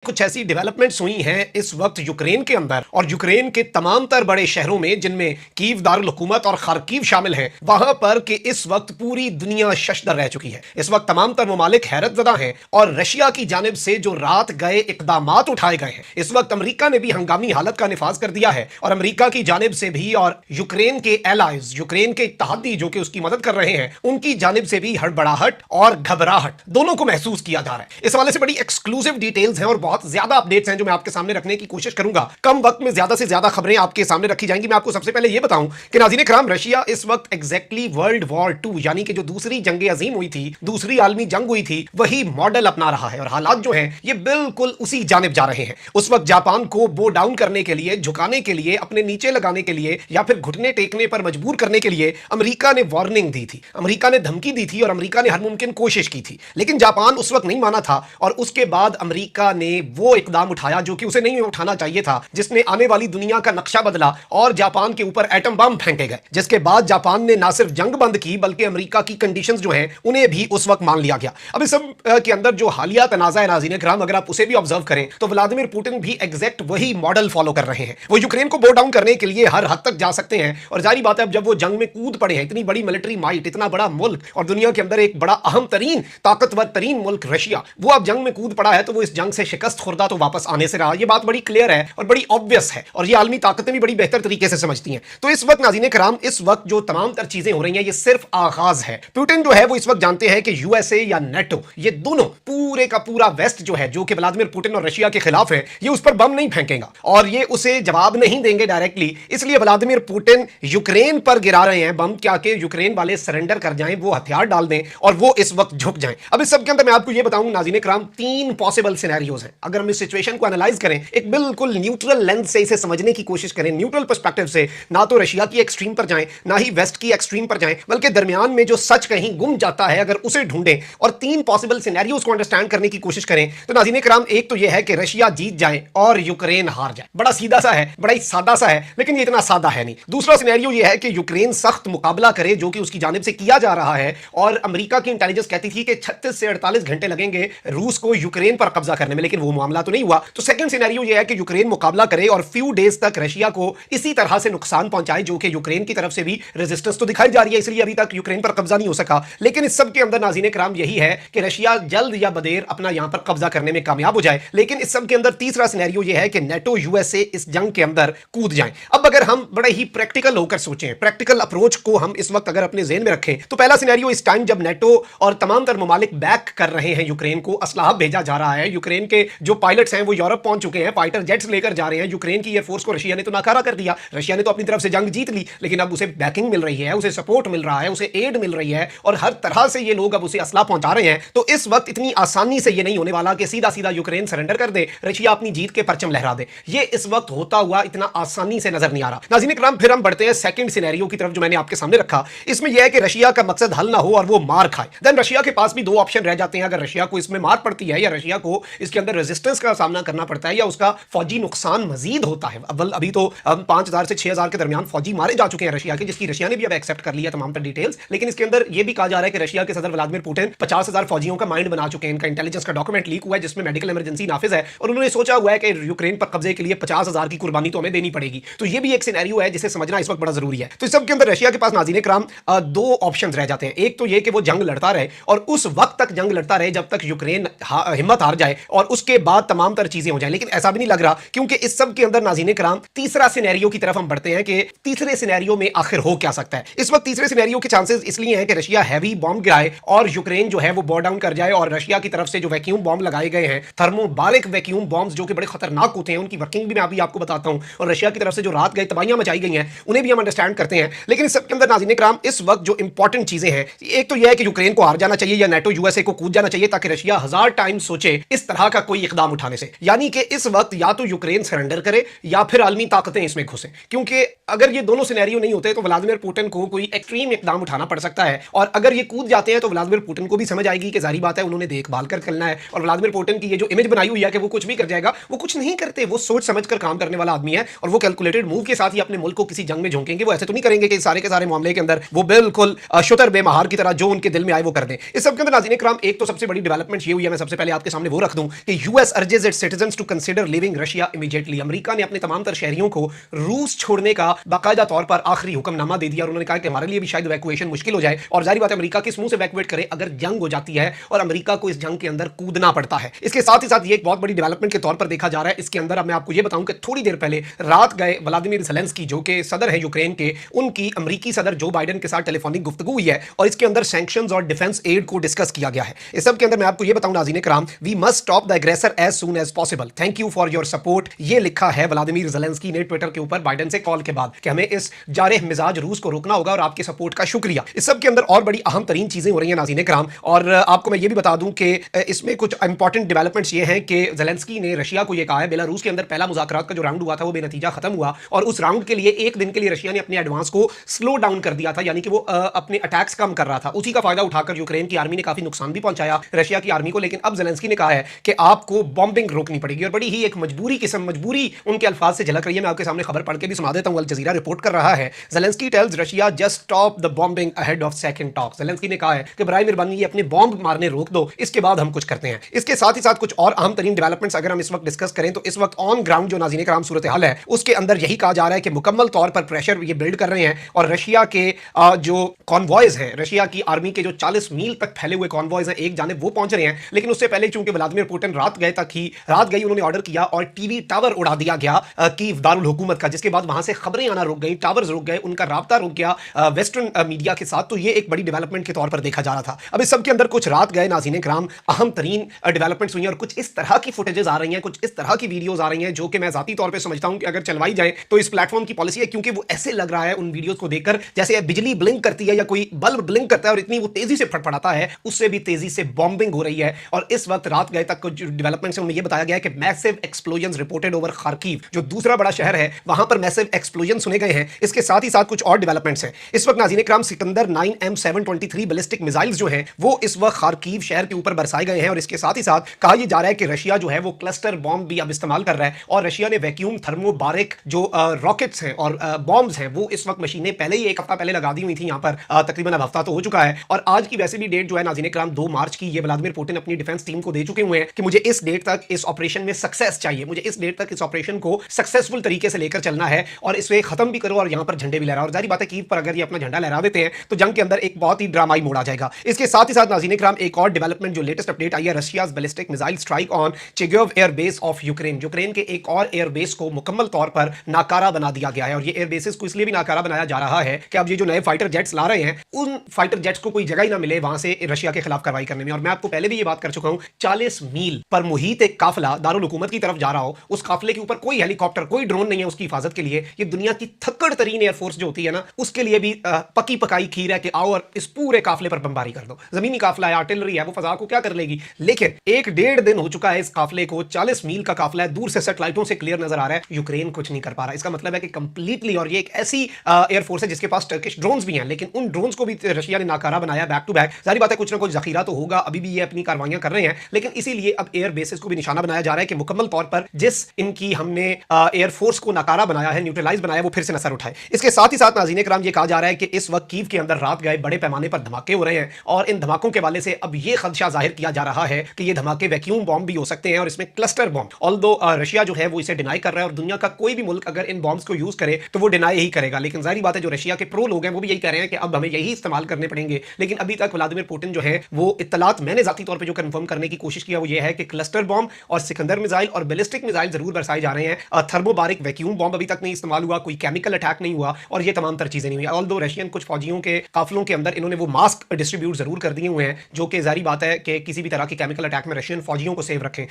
कुछ ऐसी डेवलपमेंट्स हुई हैं इस वक्त यूक्रेन के अंदर और यूक्रेन के तमाम तर बड़े शहरों में जिनमें कीव दारुल हुकूमत और खार्किव शामिल हैं वहां पर कि इस वक्त पूरी दुनिया शशदर रह चुकी है। इस वक्त तमाम तर ममालिक हैरतज़दा हैं और रशिया की जानिब से जो रात गए इकदामात उठाए गए हैं, इस वक्त अमरीका ने भी हंगामी हालत का निफाज कर दिया है और अमरीका की जानिब से भी और यूक्रेन के एलाइज, यूक्रेन के इत्तहादी जो कि उसकी मदद कर रहे हैं, उनकी जानिब से भी हड़बड़ाहट और घबराहट दोनों को महसूस किया जा रहा है। इस हवाले से बड़ी एक्सक्लूसिव डिटेल्स हैं और बहुत ज्यादा अपडेट्स हैं जो मैं आपके सामने रखने की कोशिश करूंगा। कम वक्त में ज्यादा से ज्यादा खबरें आपके सामने रखी जाएंगी। मैं आपको सबसे पहले यह बताऊं कि नाज़रीन इकराम, रशिया इस वक्त एग्जैक्टली वर्ल्ड वॉर 2 यानी कि जो दूसरी जंग अजीम हुई थी, दूसरी आलमी जंग हुई थी, वही मॉडल अपना रहा है और हालात जो हैं ये बिल्कुल उसी जानिब जा रहे हैं। उस वक्त जापान को बो डाउन करने के लिए, झुकाने के लिए, अपने नीचे लगाने के लिए या फिर घुटने टेकने पर मजबूर करने के लिए अमेरिका ने वार्निंग दी थी, अमेरिका ने धमकी दी थी और अमेरिका ने हर मुमकिन कोशिश की थी, लेकिन जापान उस वक्त नहीं माना था और उसके बाद अमेरिका ने वो इकदाम उठाया जो कि उसे नहीं उठाना चाहिए था, जिसने आने वाली दुनिया का नक्शा बदला और जापान के ऊपर एटम बम फेंके गए, जिसके बाद जापान ने ना सिर्फ जंग बंद की बल्कि अमेरिका की कंडीशंस जो हैं उन्हें भी उस वक्त मान लिया गया। अब इस सब के अंदर जो हालिया तनाज़ा है नाज़रीन इकराम, अगर आप उसे भी ऑब्जर्व करें तो व्लादिमीर पुतिन भी एग्जैक्ट वही मॉडल फॉलो कर रहे हैं। वो यूक्रेन को बो डाउन करने के लिए हर हद तक जा सकते हैं और जारी बात है अब जब वो जंग में कूद पड़े हैं, इतनी बड़ी मिलिट्री माइट, इतना बड़ा मुल्क और दुनिया के अंदर एक बड़ा अहम तरीन ताकतवर तरीन मुल्क रशिया, वो अब जंग में कूद पड़ा है तो वो इस जंग से शिकस्त खुर्दा तो वापस आने से रहा। ये बात बड़ी क्लियर है और बड़ी ऑब्वियस है और ये आलमी ताकतें भी बड़ी बेहतर तरीके से समझती हैं। तो इस वक्त नाज़रीन कराम, इस वक्त जो तमाम तर चीजें हो रही हैं ये सिर्फ आगाज है। पुतिन जो है वो इस वक्त जानते हैं कि यूएसए या नेटो, ये दोनों पूरे का पूरा वेस्ट जो है, जो कि व्लादिमीर पुतिन और रशिया के खिलाफ है, ये उस पर बम नहीं फेंकेगा और ये उसे जवाब नहीं देंगे डायरेक्टली। इसलिए व्लादिमीर पुतिन यूक्रेन पर गिरा रहे हैं बम, क्या कि यूक्रेन वाले सरेंडर कर जाएं, वो हथियार डाल दें और वो इस वक्त झुक जाएं। अब इस सब के अंदर मैं आपको ये बताऊं नाज़रीन कराम, 3 पॉसिबल सिनेरियोज हैं। अगर हम इस सिचुएशन को एनालाइज करें, एक बिल्कुल न्यूट्रल लेंस से इसे समझने की कोशिश करें, न्यूट्रल पर्सपेक्टिव से, ना तो रशिया की एक्सट्रीम पर जाएं ना ही वेस्ट की एक्सट्रीम पर जाएं, बल्कि दरमियान में जो सच कहीं गुम जाता है अगर उसे ढूंढें और 3 पॉसिबल सिनेरियोज को अंडरस्टैंड करने की कोशिश करें तो नाज़रीन कराम, एक तो यह है कि रशिया जीत जाए और यूक्रेन हार जाए। बड़ा सीधा सा है, बड़ा ही सादा सा है, लेकिन ये इतना सादा है नहीं। दूसरा सिनेरियो यह है कि यूक्रेन सख्त मुकाबला करे जो कि उसकी जानिब से किया जा रहा है और अमेरिका की इंटेलिजेंस कहती थी कि 36 से 48 घंटे लगेंगे रूस को यूक्रेन पर कब्जा करने में, लेकिन वो मामला तो नहीं हुआ। तो सेकंड सिनेरियो यह है कि यूक्रेन मुकाबला करे और फ्यू डेज तक रशिया को इसी तरह से नुकसान पहुंचाए, जो कि यूक्रेन की तरफ से भी रेजिस्टेंस तो दिखाई जा रही है, इसलिए अभी तक यूक्रेन पर कब्जा नहीं हो सका। लेकिन इस सब के अंदर नाज़रीन कराम यही है कि रशिया जल्द या बदेर अपना यहां पर कब्जा करने में कामयाब हो जाए। लेकिन इस सब के अंदर तीसरा सिनेरियो यह है कि नेटो यूएसए इस जंग के अंदर कूद जाए। अब अगर हम बड़े ही प्रैक्टिकल होकर सोचें, प्रैक्टिकल अप्रोच को हम इस वक्त अगर अपने ज़हन में रखें, तो पहला सिनेरियो इस टाइम जब नेटो और तमाम तर ममालिक बैक कर रहे हैं यूक्रेन को, असलाह भेजा जा रहा है, यूक्रेन के जो पायलट्स हैं वो यूरोप पहुंच चुके हैं, फाइटर जेट्स लेकर जा रहे हैं, यूक्रेन की एयरफोर्स को रशिया ने तो नाकारा कर दिया। रशिया ने तो अपनी तरफ से जंग जीत ली, लेकिन अब उसे बैकिंग मिल रही है, उसे सपोर्ट मिल रहा है, उसे एड मिल रही है और हर तरह से ये लोग अब उसे असला पहुंचा रहे हैं। तो इस वक्त इतनी आसानी से ये नहीं होने वाला कि सीधा सीधा यूक्रेन सरेंडर कर दे, रशिया अपनी जीत के परचम लहरा दे। ये इस वक्त होता हुआ इतना आसानी से नजर नहीं आ रहा। नाज़रीन इकराम, फिर हम बढ़ते हैं सेकंड सिनेरियो की तरफ जो मैंने आपके सामने रखा। इसमें यह है कि रशिया का मकसद हल ना हो और वो मार खाए। देन रशिया के पास भी 2 ऑप्शन रह जाते हैं। अगर रशिया को इसमें मार पड़ती है या रशिया को इसके अंदर रेजिस्टेंस का सामना करना पड़ता है या उसका फौजी नुकसान मजीद होता है, अभी तो 5000 से 6000 के दरमियान फौजी मारे जा चुके हैं रशिया के, जिसकी रशिया ने भी अब एक्सेप्ट कर लिया तमाम डिटेल्स। लेकिन इसके अंदर यह भी कहा जा रहा है कि रशिया के सदर व्लादिमीर पुतिन 50,000 फौजियों का माइंड बना चुके हैं। इनका इंटेलिजेंस का डॉक्यूमेंट लीक हुआ है जिसमें मेडिकल इमरजेंसी नाफिज है और उन्होंने सोचा हुआ है कि यूक्रेन पर कब्जे के लिए 50,000 की कुर्बानी तो हमें देनी पड़ेगी। तो यह भी एक सिनेरियो है जिसे समझना इस वक्त बड़ा जरूरी है। तो इस सब के अंदर रशिया के पास नाज़रीन कराम 2 ऑप्शन रह जाते हैं। एक तो यह कि वो जंग लड़ता रहे और उस वक्त तक जंग लड़ता रहे जब तक यूक्रेन हिम्मत हार जाए और उसके बाद तमाम तर चीजें हो जाए, लेकिन ऐसा भी नहीं लग रहा, क्योंकि इस सब के अंदर नाज़रीन कराम तीसरा सिनेरियो की तरफ हम बढ़ते हैं कि तीसरे सिनेरियो में आखिर हो क्या सकता है। इस वक्त तीसरे सिनेरियो के चांसेस इसलिए हैं कि रशिया हैवी बॉम्ब गिराए और यूक्रेन जो है वो बो डाउन कर जाए और रशिया की तरफ से जो वैक्यूम बॉम्ब लगाए गए हैं, थर्मोबारिक वैक्यूम बॉम्ब्स जो कि बड़े खतरनाक होते हैं, उनकी वर्किंग भी मैं अभी आपको बताता हूं और रशिया की तरफ से जो रात गए तबाहियां मचाई गई हैं उन्हें भी हम अंडरस्टैंड करते हैं। लेकिन इस सब के अंदर नाज़रीन कराम इस वक्त जो इंपॉर्टेंट चीजें हैं, एक तो यह है कि यूक्रेन को हार जाना चाहिए या नेटो यूएसए को कूद जाना चाहिए ताकि रशिया 1000 टाइम सोचे इस तरह का कोई इकदाम उठाने से। यानी कि इस वक्त या तो यूक्रेन सरेंडर करे या फिर आलमी ताकतें इसमें घुसे, क्योंकि अगर ये दोनों सिनेरियो नहीं होते तो व्लादिमीर पुतिन को कोई एक्सट्रीम इकदाम उठाना पड़ सकता है और अगर ये कूद जाते हैं तो व्लादिमीर पुतिन को भी समझ आएगी कि जारी बात है उन्होंने देखभाल कर करना है और व्लादिमीर पुतिन की ये जो इमेज बनाई हुई है कि वो कुछ भी कर जाएगा, वो कुछ नहीं करते, वो सोच समझ कर काम करने वाला आदमी है और वो कैलकुलेटेड मूव के साथ ही अपने मुल्क को किसी जंग में झोंकेंगे। वो ऐसे तो नहीं करेंगे कि सारे के सारे मामले के अंदर वो बिल्कुल शुतर बेमहार की तरह जो उनके दिल में आए वो कर दें। इस सब के अंदर नाज़रीन कराम एक तो सबसे बड़ी डेवलपमेंट ये हुई है, मैं सबसे पहले आपके सामने वो रख दूं कि US urges its citizens to consider leaving Russia immediately. America ने अपने तमाम तर शहरियों को रूस छोड़ने का बाकायदा तौर पर आखिरी हुक्मनामा दे दिया और उन्होंने कहा कि हमारे लिए भी शायद इवैक्यूएशन मुश्किल हो जाए। और जारी बात है, अमेरिका किस मुंह से इवैक्यूएट करे अगर जंग हो जाती है और अमेरिका को इस जंग के अंदर कूदना पड़ता है। इसके साथ ही साथ ये एक बहुत बड़ी डेवलपमेंट के तौर पर देखा जा रहा है। इसके अंदर अब मैं आपको ये बताऊं कि थोड़ी देर पहले रात गए व्लादिमीर ज़ेलेंस्की जो कि सदर है यूक्रेन के, उनकी अमेरिकी सदर जो बाइडेन के साथ टेलीफोनिक गुफ्तगू हुई है और इसके अंदर सैंक्शंस और डिफेंस एड को डिस्कस किया गया है। इस सब के अंदर मैं आपको ये बताऊं नाज़रीन कराम, we must stop the aggressor as soon as possible, thank you for your support. ये लिखा है व्लादिमीर ज़ेलेंस्की ने ट्विटर के ऊपर बाइडेन से कॉल के बाद कि हमें इस जारह मिजाज रूस को रोकना होगा और आपके सपोर्ट का शुक्रिया। इस सब के अंदर और बड़ी अहम तरीन चीजें हो रही हैं नाज़रीन कराम, और आपको मैं ये भी बता दूं कि इसमें कुछ इंपॉर्टेंट डेवलपमेंट्स ये हैं कि ज़ेलेंस्की ने रशिया को ये कहा है, बेलारूस के अंदर पहला मुज़ाकरात का जो राउंड हुआ था वो बेनतीजा खत्म हुआ और उस राउंड के लिए एक दिन के लिए रशिया ने अपने एडवांस को स्लो डाउन कर दिया था, यानी कि वो अपने अटैक्स कम कर रहा था। उसी का फायदा उठाकर यूक्रेन की आर्मी ने काफी नुकसान भी पहुंचाया रशिया की आर्मी को। लेकिन अब ज़ेलेंस्की ने कहा है कि आपको बॉम्बिंग रोकनी पड़ेगी और बड़ी ही एक मजबूरी उनके अल्फाज से झलक रही है। मैं आपके सामने खबर पढ़ के भी सुना देता हूं। अल जज़ीरा रिपोर्ट कर रहा है, Zelensky tells Russia just stop the bombing ahead of second talk. Zelensky ने कहा है कि बराए मेहरबानी ये अपने बॉम्ब मारने रोक दो, इसके बाद हम कुछ करते हैं। इसके साथ ही साथ कुछ और अहम तरीन डेवलपमेंट्स अगर हम इस वक्त डिस्कस करें तो इस वक्त ऑन ग्राउंड जो नाज़रीन कराम सूरत हाल है उसके अंदर यही कहा जा रहा है कि मुकम्मल तौर पर प्रेशर ये बिल्ड कर रहे हैं और रशिया के जो कॉन्वॉयज हैं, रशिया की आर्मी के जो 40 मील तक फैले हुए कॉन्वॉयज हैं, एक जानिब वो पहुंच रहे हैं। लेकिन उससे पहले चूंकि व्लादिमीर पुतिन रात गई उन्होंने ऑर्डर किया और टीवी टावर उड़ा दिया गया कीव दारुल हुकूमत का, जिसके बाद वहां से खबरें आना रुक गई, टावर्स रुक गए, उनका राब्ता रुक गया वेस्टर्न मीडिया के साथ। तो ये एक बड़ी डेवलपमेंट के तौर पर देखा जा रहा था। अब इस सब के अंदर कुछ रात गए नाज़रीन कराम अहम तरीन डेवलपमेंट्स हुई हैं और कुछ इस तरह की फुटेजेस आ रही हैं, कुछ इस तरह की वीडियोस आ रही हैं जो कि मैं जाती तौर पे समझता हूं कि अगर चलवाई जाए तो इस प्लेटफॉर्म की पॉलिसी है, क्योंकि वो ऐसे लग रहा है उन वीडियोस को देखकर जैसे बिजली ब्लिंक करती है या कोई बल्ब ब्लिंक करता है और इतनी वो तेजी से फटफटाता है, उससे भी तेजी से बॉम्बिंग हो रही है। और इस वक्त रात गए तक कुछ डेवलपमेंट्स है, उनमें यह बताया गया है कि massive explosion reported over Kharkiv, जो दूसरा बड़ा शहर है, वहां पर मैसिव एक्सप्लोजन सुने गए हैं। इसके साथ ही साथ कुछ और डेवलपमेंट्स हैं। इस वक्त नाज़रीन कराम सिकंदर 9M723 बैलिस्टिक मिसाइल्स जो हैं वो इस वक्त खार्किव शहर के ऊपर बरसाए गए हैं और इसके साथ ही साथ कहा यह जा रहा है कि रशिया जो है वो क्लस्टर बॉम्ब भी अब इस्तेमाल कर रहा है और रशिया ने वैक्यूम थर्मोबारिक जो रॉकेट्स हैं और बॉम्ब्स हैं वो इस वक्त मशीनें पहले ही एक हफ्ता पहले लगा दी हुई थी। यहाँ पर तकरीबन अब हफ्ता तो हो चुका है और आज की वैसे भी डेट जो है नाज़रीन कराम 2 मार्च की, ये व्लादिमीर पुतिन अपनी डिफेंस टीम को दे चुके हुए हैं कि मुझे इस डेट तक इस ऑपरेशन में सक्सेस चाहिए, मुझे इस डेट तक इस ऑपरेशन को सक्सेसफुल तरीके से लेकर चलना है और इसे खत्म भी करो और यहां पर झंडे भी लहराओ। और जारी बात है कीव पर अगर ये अपना झंडा लहरा देते हैं तो जंग के अंदर एक बहुत ही ड्रामाई मोड़ आ जाएगा। इसके साथ ही साथ नाज़रीन कराम एक और डेवलपमेंट जो लेटेस्ट अपडेट आई है, Russia's ballistic missile strike on Chegov air base of Ukraine. Ukraine के एक और एयर बेस को मुकम्मल तौर पर नाकारा बना दिया गया है और ये एयर बेसिस को इसलिए भी नाकारा बनाया जा रहा है कि अब ये जो नए फाइटर जेट्स ला रहे हैं उन फाइटर जेट्स को कोई जगह ही ना मिले वहां से रशिया के खिलाफ कार्रवाई करने में। और मैं आपको पहले भी ये बात कर चुका हूं, 40 मील पर मुहित एक काफिला दारुल हुकूमत की तरफ जा रहा हो, उस काफिले के ऊपर कोई हेलीकॉप्टर कोई ड्रोन नहीं है उसकी हिफाजत के लिए। ये दुनिया की थक्कड़ तरीन एयरफोर्स जो होती है ना, उसके लिए भी पकी पकाई खीर है कि आओ और इस पूरे काफिले पर बमबारी कर दो। जमीनी काफिला है, आर्टिलरी है, वो फजा को क्या कर लेगी। लेकिन 1-1.5 दिन हो चुका है इस काफिले को, 40 मील का काफिला है, दूर से सैटेलाइटों से क्लियर नजर आ रहा है, यूक्रेन कुछ नहीं कर पा रहा। इसका मतलब है कि कंप्लीटली, और ये एक ऐसी एयरफोर्स है जिसके पास टर्किश ड्रोन्स भी हैं, लेकिन उन ड्रोन्स को भी रशिया ने नाकारा बनाया बैक टू बैक। जारी बात है कुछ ना कुछ जखीरा तो होगा, अभी भी ये अपनी कार्रवाइयां कर रहे हैं, लेकिन इसीलिए अब एयर बेसिस को भी निशाना बनाया जा रहा है कि मुकम्मल तौर पर जिस इनकी हमने एयरफोर्स को नाकारा बनाया है, न्यूट्रलाइज बनाया, वो फिर से नसर उठाए। इसके साथ ही साथ नाज़रीन कराम ये कहा जा रहा है कि इस वक्त कीव के अंदर रात गए बड़े पैमाने पर धमाके हो रहे हैं और इन धमाकों के वाले से अब ये खदशा जाहिर किया जा रहा है कि ये धमाके वैक्यूम बॉम्ब भी हो सकते हैं और इसमें क्लस्टर बॉम्ब। ऑल्दो रशिया जो है वो इसे डिनाई कर रहा है और दुनिया का कोई भी मुल्क अगर इन बॉम्ब्स को यूज करे तो वो डिनाई ही करेगा। लेकिन जाहिर बात है जो रशिया के प्रो लोग हैं वो भी यही कह रहे हैं कि अब हमें यही इस्तेमाल करने पड़ेंगे। लेकिन अभी तक व्लादिमीर पुतिन जो है वो इत्तलात मैंने जाती तौर पर जो कंफर्म करने की कोशिश किया वो ये है कि क्लस्टर बॉम्ब और सिकंदर मिसाइल और बैलिस्टिक मिसाइल जरूर बरसाए जा रहे हैं। थर्मोबारिक वैक्यूम बॉम्ब अभी तक नहीं इस्तेमाल हुआ, कोई केमिकल अटैक नहीं हुआ और ये तमाम तर चीजें नहीं हुई। ऑल्दो रशियन कुछ फौजियों के काफिलों के अंदर इन्होंने वो मास्क डिस्ट्रीब्यूट जरूर कर दिए हुए हैं जो कि जारी बात है कि किसी भी तरह की केमिकल अटैक में रशियन फौजियों को सेव रखें।